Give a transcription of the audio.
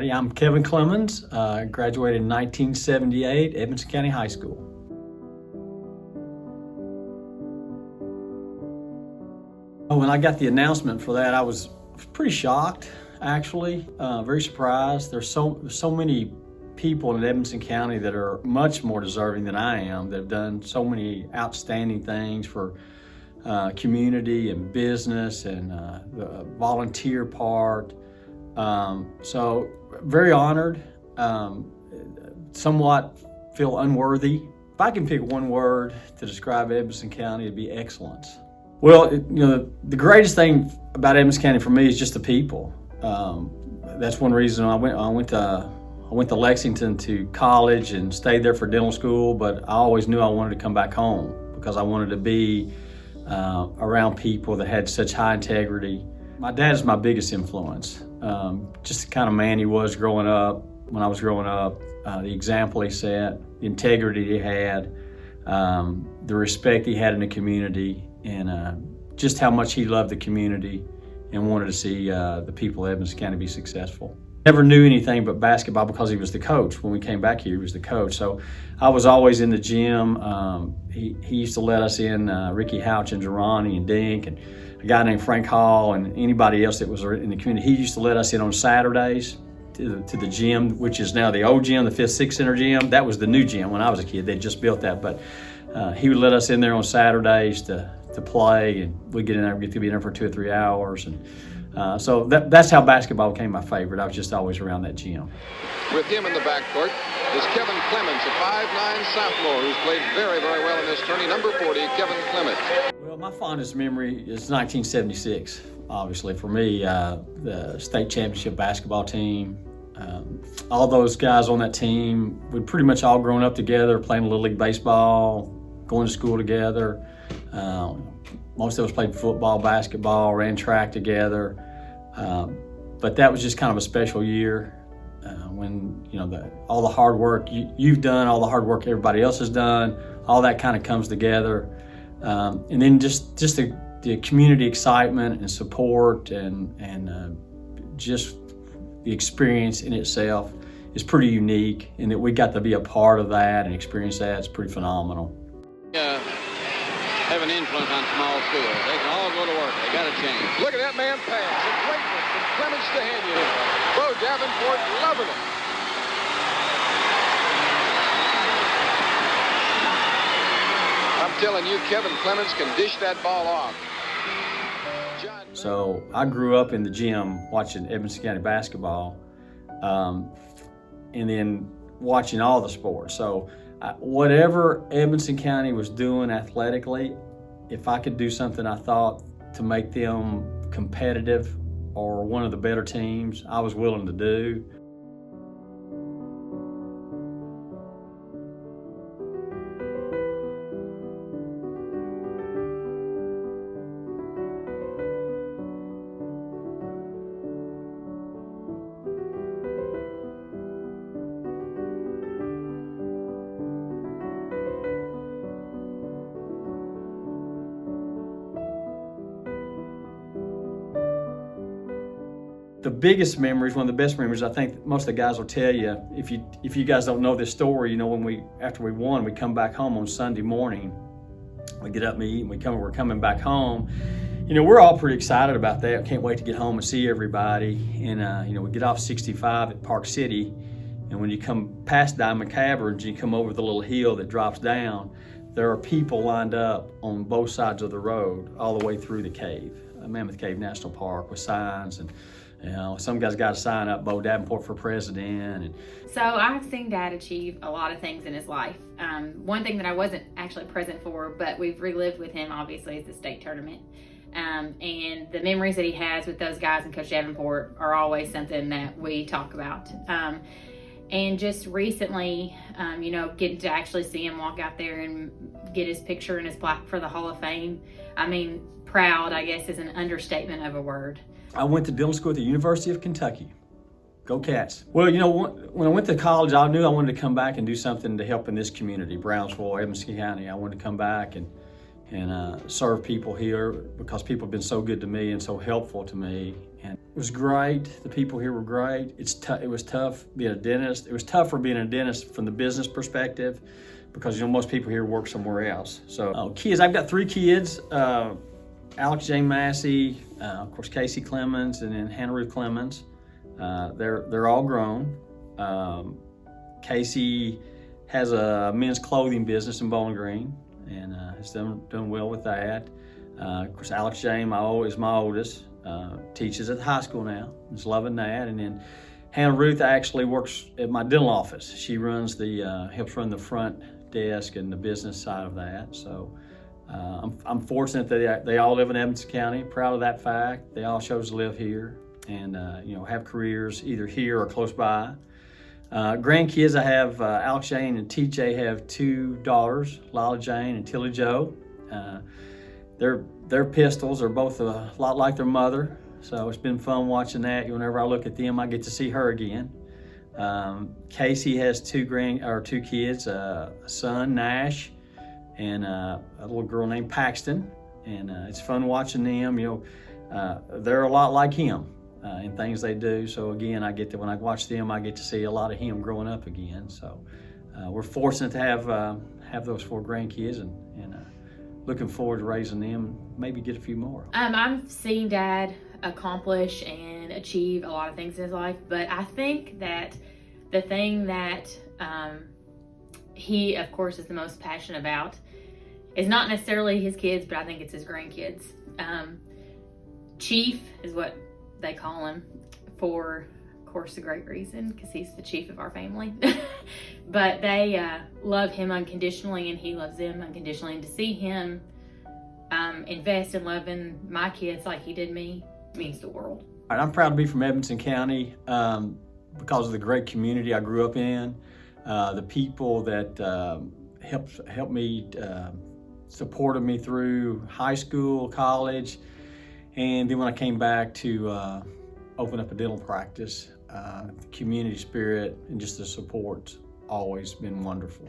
I'm Kevin Clemmons, graduated in 1978, Edmonson County High School. When I got the announcement for that, I was pretty shocked, actually, very surprised. There's so many people in Edmonson County that are much more deserving than I am, that have done so many outstanding things for community and business and the volunteer part. So very honored, somewhat feel unworthy. If I can pick one word to describe Edmonson County, it'd be excellence. Well, the greatest thing about Edmonson County for me is just the people. That's one reason I went to Lexington to college and stayed there for dental school, but I always knew I wanted to come back home because I wanted to be around people that had such high integrity. My dad is my biggest influence. Just the kind of man he was growing up. When I was growing up, the example he set, the integrity he had, the respect he had in the community, and just how much he loved the community and wanted to see the people of Edmonson County be successful. Never knew anything but basketball because he was the coach. When we came back here, he was the coach. So I was always in the gym. He used to let us in, Ricky Houchins, Ronnie and Dink, and a guy named Frank Hall, and anybody else that was in the community. He used to let us in on Saturdays to the gym, which is now the old gym, the 5th Sixth Center gym. That was the new gym when I was a kid. They just built that, but he would let us in there on Saturdays to play, and we'd get in there, get to be in there for 2 or 3 hours. And so that's how basketball became my favorite. I was just always around that gym. With him in the backcourt is Kevin Clemmons, a 5'9" sophomore who's played very, very well in this tourney. Number 40, Kevin Clemmons. Well, my fondest memory is 1976. Obviously, for me, the state championship basketball team. All those guys on that team, we'd pretty much all grown up together, playing Little League baseball, going to school together. Most of us played football, basketball, ran track together. But that was just kind of a special year when all the hard work you've done, all the hard work everybody else has done, all that kind of comes together. And then just the community excitement and support and just the experience in itself is pretty unique, and that we got to be a part of that and experience that. It's pretty phenomenal. Have an influence on small schools. They can all go to work. They got to change. Look at that man pass. A great one from Clemmons to Henya. Bo Davenport loving it. I'm telling you, Kevin Clemmons can dish that ball off. So I grew up in the gym watching Edmonson County basketball, and then watching all the sports. So whatever Edmonson County was doing athletically, if I could do something I thought to make them competitive or one of the better teams, I was willing to do. The biggest memories, one of the best memories, I think most of the guys will tell you, if you guys don't know this story, after we won, we come back home on Sunday morning. We get up and eat, and we're coming back home. We're all pretty excited about that. Can't wait to get home and see everybody. And we get off 65 at Park City, and when you come past Diamond Caverns, you come over the little hill that drops down. There are people lined up on both sides of the road all the way through the cave, Mammoth Cave National Park, with signs. And some guys got a sign up, Bo Davenport for president. And so I've seen Dad achieve a lot of things in his life. One thing that I wasn't actually present for, but we've relived with him, obviously, is the state tournament. And the memories that he has with those guys and Coach Davenport are always something that we talk about. And just recently, getting to actually see him walk out there and get his picture and his plaque for the Hall of Fame. I mean, proud, I guess, is an understatement of a word. I went to dental school at the University of Kentucky. Go Cats. Well, when I went to college, I knew I wanted to come back and do something to help in this community, Brownsville, Edmonson County. I wanted to come back and serve people here because people have been so good to me and so helpful to me. And was great. The people here were great. It was tough being a dentist. It was tougher being a dentist from the business perspective because most people here work somewhere else. So kids, I've got 3 kids. Alex J. Massey, of course Casey Clemmons, and then Hannah Ruth Clemmons. They're all grown. Casey has a men's clothing business in Bowling Green and has done well with that. Of course, Alex J. is my oldest. Teaches at the high school now. Is loving that. And then Hannah Ruth actually works at my dental office. She runs helps run the front desk and the business side of that. So I'm fortunate that they all live in Edmonson County. Proud of that fact. They all chose to live here and have careers either here or close by. Grandkids, I have Alex Jane and TJ have 2 daughters, Lila Jane and Tilly Jo. Their pistols are both a lot like their mother, so it's been fun watching that. Whenever I look at them, I get to see her again. Casey has 2 kids, a son, Nash, and a little girl named Paxton, and it's fun watching them. They're a lot like him in things they do. So again, when I watch them, I get to see a lot of him growing up again. So we're fortunate to have those 4 grandkids, and looking forward to raising them, maybe get a few more. I've seen Dad accomplish and achieve a lot of things in his life, but I think that the thing that he, of course, is the most passionate about is not necessarily his kids, but I think it's his grandkids. Chief is what they call him for, of course, a great reason, because he's the chief of our family. But they love him unconditionally, and he loves them unconditionally. And to see him invest in loving my kids like he did me means the world. I'm proud to be from Edmonson County because of the great community I grew up in, the people that helped me, supported me through high school, college, and then when I came back to open up a dental practice, the community spirit and just the support's always been wonderful.